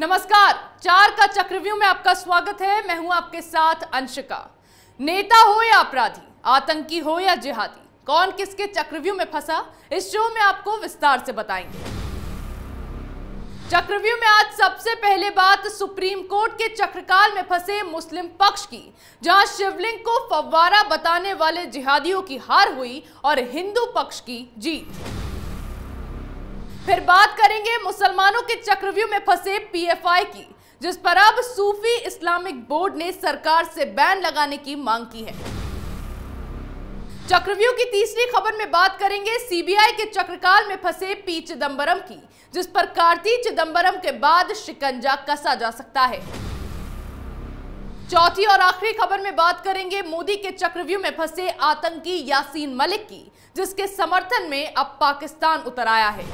नमस्कार, 4 का चक्रव्यूह में आपका स्वागत है। मैं हूं आपके साथ अंशिका। नेता हो या अपराधी, आतंकी हो या जिहादी, कौन किसके चक्रव्यूह में फंसा, इस शो में आपको विस्तार से बताएंगे। चक्रव्यूह में आज सबसे पहले बात सुप्रीम कोर्ट के चक्रकाल में फंसे मुस्लिम पक्ष की, जहां शिवलिंग को फव्वारा बताने वाले जिहादियों की हार हुई और हिंदू पक्ष की जीत। फिर बात करेंगे मुसलमानों के चक्रव्यूह में फंसे पीएफआई की, जिस पर अब सूफी इस्लामिक बोर्ड ने सरकार से बैन लगाने की मांग की है। चक्रव्यूह की तीसरी खबर में बात करेंगे सीबीआई के चक्रकाल में फंसे पी चिदंबरम की, जिस पर कार्ति चिदंबरम के बाद शिकंजा कसा जा सकता है। चौथी और आखिरी खबर में बात करेंगे मोदी के चक्रव्यूह में फंसे आतंकी यासीन मलिक की, जिसके समर्थन में अब पाकिस्तान उतर आया है।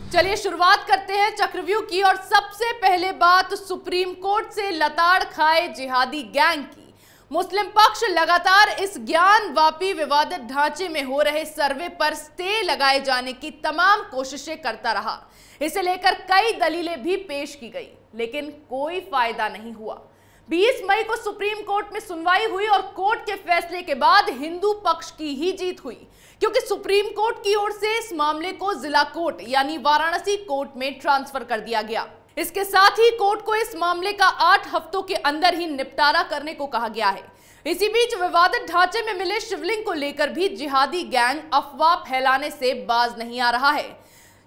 चलिए शुरुआत करते हैं चक्रव्यूह की, और सबसे पहले बात सुप्रीम कोर्ट से लताड़ खाए जिहादी गैंग की। मुस्लिम पक्ष लगातार इस ज्ञानवापी विवादित ढांचे में हो रहे सर्वे पर स्टे लगाए जाने की तमाम कोशिशें करता रहा। इसे लेकर कई दलीलें भी पेश की गई, लेकिन कोई फायदा नहीं हुआ। 20 मई को सुप्रीम कोर्ट में सुनवाई हुई और कोर्ट के फैसले के बाद हिंदू पक्ष की ही जीत हुई, क्योंकि सुप्रीम कोर्ट की ओर से इस मामले को जिला कोर्ट यानी वाराणसी कोर्ट में ट्रांसफर कर दिया गया। इसके साथ ही कोर्ट को इस मामले का 8 हफ्तों के अंदर ही निपटारा करने को कहा गया है। इसी बीच विवादित ढांचे में मिले शिवलिंग को लेकर भी जिहादी गैंग अफवाह फैलाने से बाज नहीं आ रहा है।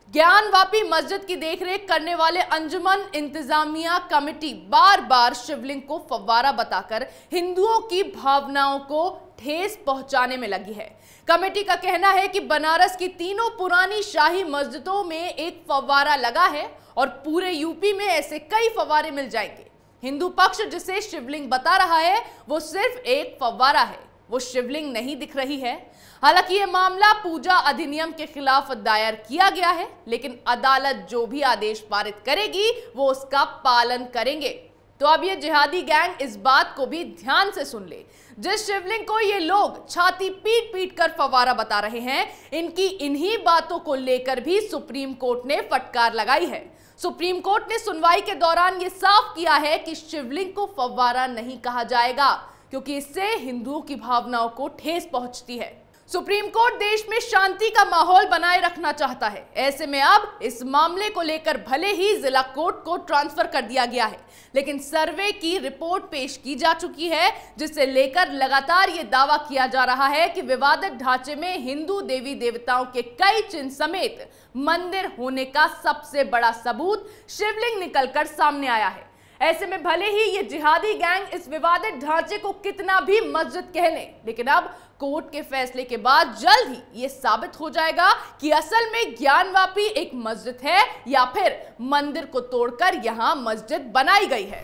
ज्ञानवापी मस्जिद की देखरेख करने वाले अंजुमन इंतजामिया कमेटी बार बार शिवलिंग को फव्वारा बताकर हिंदुओं की भावनाओं को ठेस पहुंचाने में लगी है। कमेटी का कहना है कि बनारस की तीनों पुरानी शाही मस्जिदों में एक फव्वारा लगा है और पूरे यूपी में ऐसे कई फव्वारे मिल जाएंगे। हिंदू पक्ष जिसे शिवलिंग बता रहा है वो सिर्फ एक फव्वारा है, वो शिवलिंग नहीं दिख रही है। हालांकि ये मामला पूजा अधिनियम के खिलाफ दायर किया गया है, लेकिन अदालत जो भी आदेश पारित करेगी वो उसका पालन करेंगे। तो अब ये जिहादी गैंग इस बात को भी ध्यान से सुन ले, जिस शिवलिंग को ये लोग छाती पीट पीट कर फव्वारा बता रहे हैं, इनकी इन्हीं बातों को लेकर भी सुप्रीम कोर्ट ने फटकार लगाई है। सुप्रीम कोर्ट ने सुनवाई के दौरान ये साफ किया है कि शिवलिंग को फव्वारा नहीं कहा जाएगा, क्योंकि इससे हिंदुओं की भावनाओं को ठेस पहुंचती है। सुप्रीम कोर्ट देश में शांति का माहौल बनाए रखना चाहता है। ऐसे में अब इस मामले को लेकर भले ही जिला कोर्ट को ट्रांसफर कर दिया गया है, लेकिन सर्वे की रिपोर्ट पेश की जा चुकी है, जिसे लेकर लगातार ये दावा किया जा रहा है कि विवादित ढांचे में हिंदू देवी देवताओं के कई चिन्ह समेत मंदिर होने का सबसे बड़ा सबूत शिवलिंग निकलकर सामने आया है। ऐसे में भले ही ये जिहादी गैंग इस विवादित ढांचे को कितना भी मस्जिद कह ले, लेकिन अब कोर्ट के फैसले के बाद जल्द ही ये साबित हो जाएगा कि असल में ज्ञानवापी एक मस्जिद है या फिर मंदिर को तोड़कर यहां मस्जिद बनाई गई है।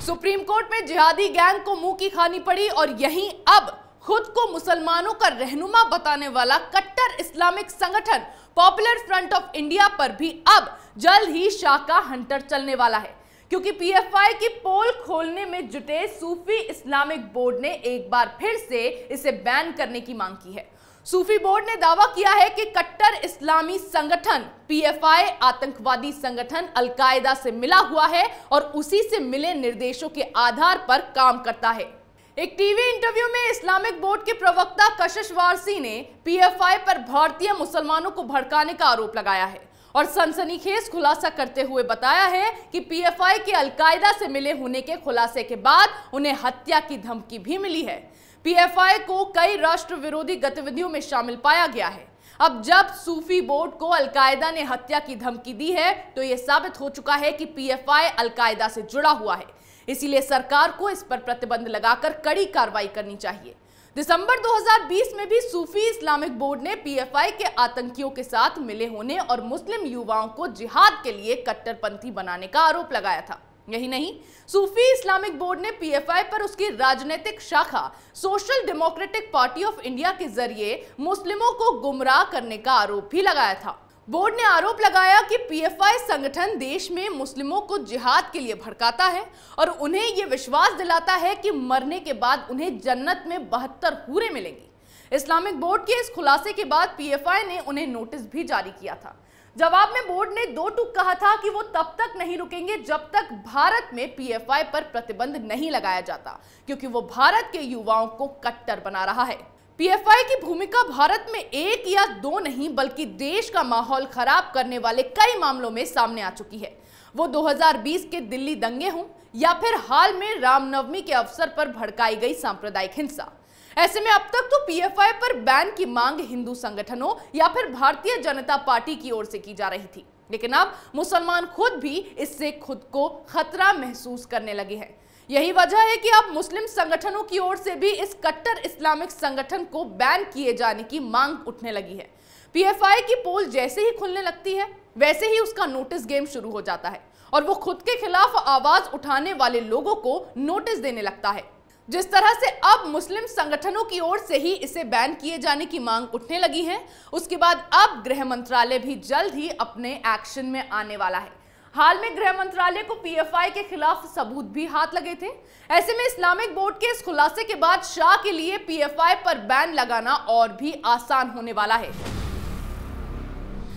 सुप्रीम कोर्ट में जिहादी गैंग को मुंह की खानी पड़ी, और यहीं अब खुद को मुसलमानों का रहनुमा बताने वाला कट्टर इस्लामिक संगठन पॉपुलर फ्रंट ऑफ इंडिया पर भी अब जल्द ही शाखा हंटर चलने वाला है, क्योंकि पीएफआई की पोल खोलने में जुटे सूफी इस्लामिक बोर्ड ने एक बार फिर से इसे बैन करने की मांग की है। सूफी बोर्ड ने दावा किया है कि कट्टर इस्लामी संगठन पीएफआई आतंकवादी संगठन अल-कायदा से मिला हुआ है और उसी से मिले निर्देशों के आधार पर काम करता है। एक टीवी इंटरव्यू में इस्लामिक बोर्ड के प्रवक्ता कशिश वारसी ने पीएफआई पर भारतीय मुसलमानों को भड़काने का आरोप लगाया है और सनसनीखेज खुलासा करते हुए बताया है कि पीएफआई के अल-कायदा से मिले होने के खुलासे के बाद उन्हें हत्या की धमकी भी मिली है। पीएफआई को कई राष्ट्र विरोधी गतिविधियों में शामिल पाया गया है। अब जब सूफी बोर्ड को अल-कायदा ने हत्या की धमकी दी है, तो यह साबित हो चुका है कि पीएफआई अल-कायदा से जुड़ा हुआ है। इसीलिए सरकार को इस पर प्रतिबंध लगाकर कड़ी कार्रवाई करनी चाहिए। दिसंबर 2020 में भी सूफी इस्लामिक बोर्ड ने पीएफआई के आतंकियों के साथ मिले होने और मुस्लिम युवाओं को जिहाद के लिए कट्टरपंथी बनाने का आरोप लगाया था। यही नहीं, सूफी इस्लामिक बोर्ड ने पीएफआई पर उसकी राजनीतिक शाखा social democratic party of India के जरिए मुस्लिमों को गुमराह करने का आरोप भी लगाया था। बोर्ड ने आरोप लगाया कि पीएफआई संगठन देश में मुस्लिमों को जिहाद के लिए भड़काता है और उन्हें यह विश्वास दिलाता है कि मरने के बाद उन्हें जन्नत में 72 हूरें मिलेंगी। इस्लामिक बोर्ड के इस खुलासे के बाद पीएफआई ने उन्हें नोटिस भी जारी किया था। जवाब में बोर्ड ने दो टूक कहा था कि वो तब तक नहीं रुकेंगे जब तक भारत में पीएफआई पर प्रतिबंध नहीं लगाया जाता, क्योंकि वो भारत के युवाओं को कट्टर बना रहा है। पीएफआई की भूमिका भारत में एक या दो नहीं बल्कि देश का माहौल खराब करने वाले कई मामलों में सामने आ चुकी है। वो 2020 के दिल्ली दंगे हों या फिर हाल में रामनवमी के अवसर पर भड़काई गई सांप्रदायिक हिंसा। ऐसे में अब तक तो पीएफआई पर बैन की मांग हिंदू संगठनों या फिर भारतीय जनता पार्टी की ओर से की जा रही थी, लेकिन अब मुसलमान खुद भी इससे खुद को खतरा महसूस करने लगे हैं। यही वजह है कि अब मुस्लिम संगठनों की ओर से भी इस कट्टर इस्लामिक संगठन को बैन किए जाने की मांग उठने लगी है। पीएफआई की पोल जैसे ही खुलने लगती है वैसे ही उसका नोटिस गेम शुरू हो जाता है और वो खुद के खिलाफ आवाज उठाने वाले लोगों को नोटिस देने लगता है। जिस तरह से अब मुस्लिम संगठनों की ओर से ही इसे बैन किए जाने की मांग उठने लगी है, उसके बाद अब गृह मंत्रालय भी जल्द ही अपने एक्शन में आने वाला है। हाल में गृह मंत्रालय को पीएफआई के खिलाफ सबूत भी हाथ लगे थे। ऐसे में इस्लामिक बोर्ड के इस खुलासे के बाद शाह के लिए पीएफआई पर बैन लगाना और भी आसान होने वाला है।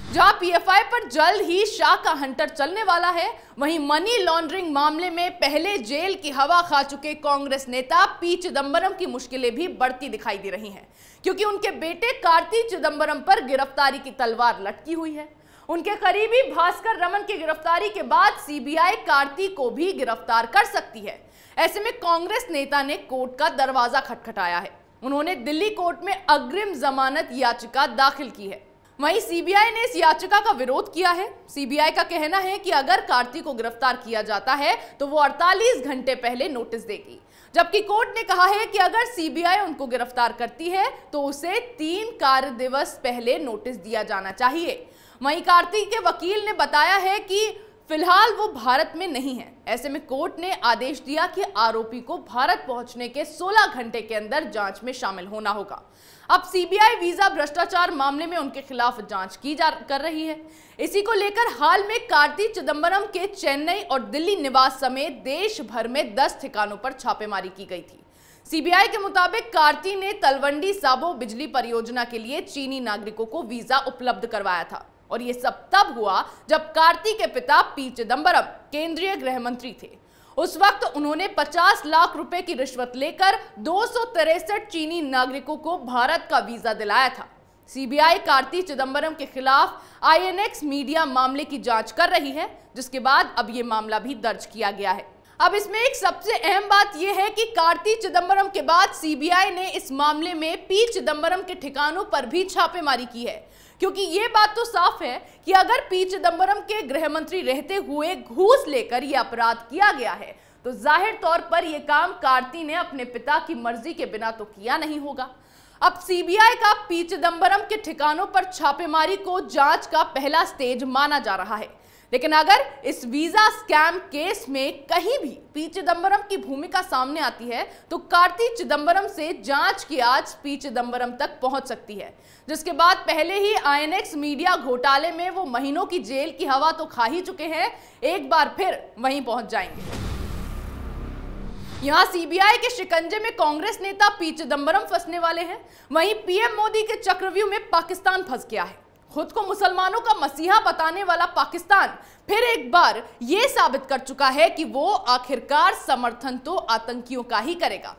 जहां पीएफआई पर जल्द ही शाह का हंटर चलने वाला है, वहीं मनी लॉन्ड्रिंग मामले में पहले जेल की हवा खा चुके कांग्रेस नेता पी चिदंबरम की मुश्किलें भी बढ़ती दिखाई दे रही हैं, क्योंकि उनके बेटे कार्ति चिदंबरम पर गिरफ्तारी की तलवार लटकी हुई है। उनके करीबी भास्कर रमन की गिरफ्तारी के बाद सीबीआई कार्ति को भी गिरफ्तार कर सकती है। ऐसे में कांग्रेस नेता ने कोर्ट का दरवाजा खटखटाया है। उन्होंने दिल्ली कोर्ट में अग्रिम जमानत याचिका दाखिल की है। वहीं सीबीआई ने इस याचिका का विरोध किया है। सीबीआई का कहना है कि अगर कार्ति को गिरफ्तार किया जाता है तो वो 48 घंटे पहले नोटिस देगी, जबकि कोर्ट ने कहा है कि अगर सीबीआई उनको गिरफ्तार करती है तो उसे 3 कार्य दिवस पहले नोटिस दिया जाना चाहिए। वहीं कार्ति के वकील ने बताया है कि फिलहाल वो भारत में नहीं है। ऐसे में कोर्ट ने आदेश दिया कि आरोपी को भारत पहुंचने के 16 घंटे के अंदर जांच में शामिल होना होगा। अब सीबीआई वीजा भ्रष्टाचार मामले में उनके खिलाफ जांच कर रही है। इसी को लेकर हाल में कार्ति चिदंबरम के चेन्नई और दिल्ली निवास समेत देश भर में 10 ठिकानों पर छापेमारी की गई थी। सीबीआई के मुताबिक कार्ति ने तलवंडी साबो बिजली परियोजना के लिए चीनी नागरिकों को वीजा उपलब्ध करवाया था, और ये सब तब हुआ जब कार्ति के पिता पी चिदंबरम केंद्रीय गृह मंत्री थे। उस वक्त उन्होंने 50 लाख रुपए की रिश्वत लेकर 263 चीनी नागरिकों को भारत का वीजा दिलाया था। सीबीआई कार्ति चिदंबरम के खिलाफ आईएनएक्स मीडिया मामले की जांच कर रही है, जिसके बाद अब ये मामला भी दर्ज किया गया है। अब इसमें एक सबसे अहम बात यह है कि कार्ति चिदंबरम के बाद सीबीआई ने इस मामले में पी चिदंबरम के ठिकानों पर भी छापेमारी की है, क्योंकि ये बात तो साफ है कि अगर पी चिदंबरम के गृह मंत्री रहते हुए घूस लेकर यह अपराध किया गया है तो जाहिर तौर पर यह काम कार्ति ने अपने पिता की मर्जी के बिना तो किया नहीं होगा। अब सीबीआई का पी चिदंबरम के ठिकानों पर छापेमारी को जांच का पहला स्टेज माना जा रहा है, लेकिन अगर इस वीजा स्कैम केस में कहीं भी पी चिदंबरम की भूमिका सामने आती है तो कार्ति चिदंबरम से जांच की आंच पी चिदंबरम तक पहुंच सकती है, जिसके बाद पहले ही आईएनएक्स मीडिया घोटाले में वो महीनों की जेल की हवा तो खा ही चुके हैं, एक बार फिर वहीं पहुंच जाएंगे। यहां सीबीआई के शिकंजे में कांग्रेस नेता पी चिदंबरम फंसने वाले हैं, वहीं पीएम मोदी के चक्रव्यूह में पाकिस्तान फंस गया है। खुद को मुसलमानों का मसीहा बताने वाला पाकिस्तान फिर एक बार यह साबित कर चुका है कि वो आखिरकार समर्थन तो आतंकियों का ही करेगा।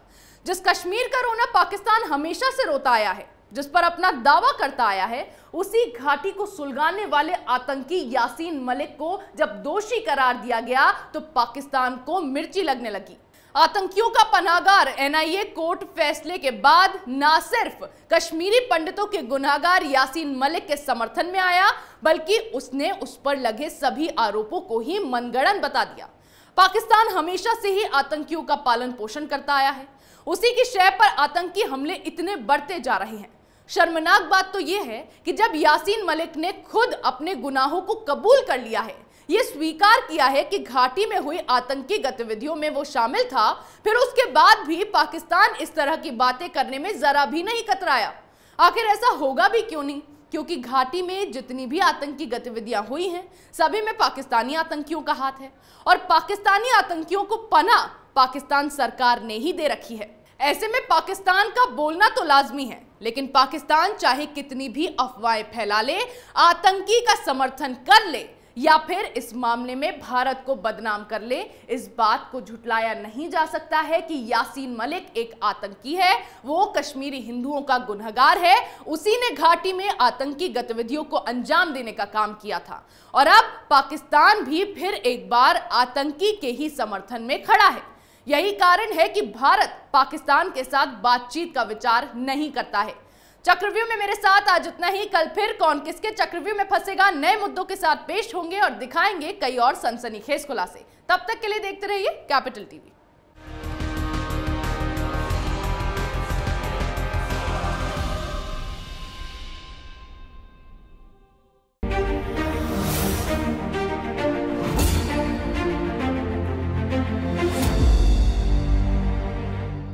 जिस कश्मीर का रोना पाकिस्तान हमेशा से रोता आया है, जिस पर अपना दावा करता आया है, उसी घाटी को सुलगाने वाले आतंकी यासीन मलिक को जब दोषी करार दिया गया तो पाकिस्तान को मिर्ची लगने लगी। आतंकियों का पनाहगार एनआईए कोर्ट फैसले के बाद ना सिर्फ कश्मीरी पंडितों के गुनहगार यासीन मलिक के समर्थन में आया, बल्कि उसने उस पर लगे सभी आरोपों को ही मनगढ़ंत बता दिया। पाकिस्तान हमेशा से ही आतंकियों का पालन पोषण करता आया है, उसी की शय पर आतंकी हमले इतने बढ़ते जा रहे हैं। शर्मनाक बात तो यह है कि जब यासीन मलिक ने खुद अपने गुनाहों को कबूल कर लिया है, ये स्वीकार किया है कि घाटी में हुई आतंकी गतिविधियों में वो शामिल था, फिर उसके बाद भी पाकिस्तान इस तरह की बातें करने में जरा भी नहीं कतराया। आखिर ऐसा होगा भी क्यों नहीं, क्योंकि घाटी में जितनी भी आतंकी गतिविधियां हुई हैं सभी में पाकिस्तानी आतंकियों का हाथ है, और पाकिस्तानी आतंकियों को पनाह पाकिस्तान सरकार ने ही दे रखी है। ऐसे में पाकिस्तान का बोलना तो लाजमी है, लेकिन पाकिस्तान चाहे कितनी भी अफवाहें फैला ले, आतंकी का समर्थन कर ले या फिर इस मामले में भारत को बदनाम कर ले, इस बात को झुटलाया नहीं जा सकता है कि यासीन मलिक एक आतंकी है। वो कश्मीरी हिंदुओं का गुनहगार है। उसी ने घाटी में आतंकी गतिविधियों को अंजाम देने का काम किया था और अब पाकिस्तान भी फिर एक बार आतंकी के ही समर्थन में खड़ा है। यही कारण है कि भारत पाकिस्तान के साथ बातचीत का विचार नहीं करता है। चक्रव्यूह में मेरे साथ आज इतना ही। कल फिर कौन किसके चक्रव्यूह में फंसेगा, नए मुद्दों के साथ पेश होंगे और दिखाएंगे कई और सनसनीखेज खुलासे। तब तक के लिए देखते रहिए कैपिटल टीवी।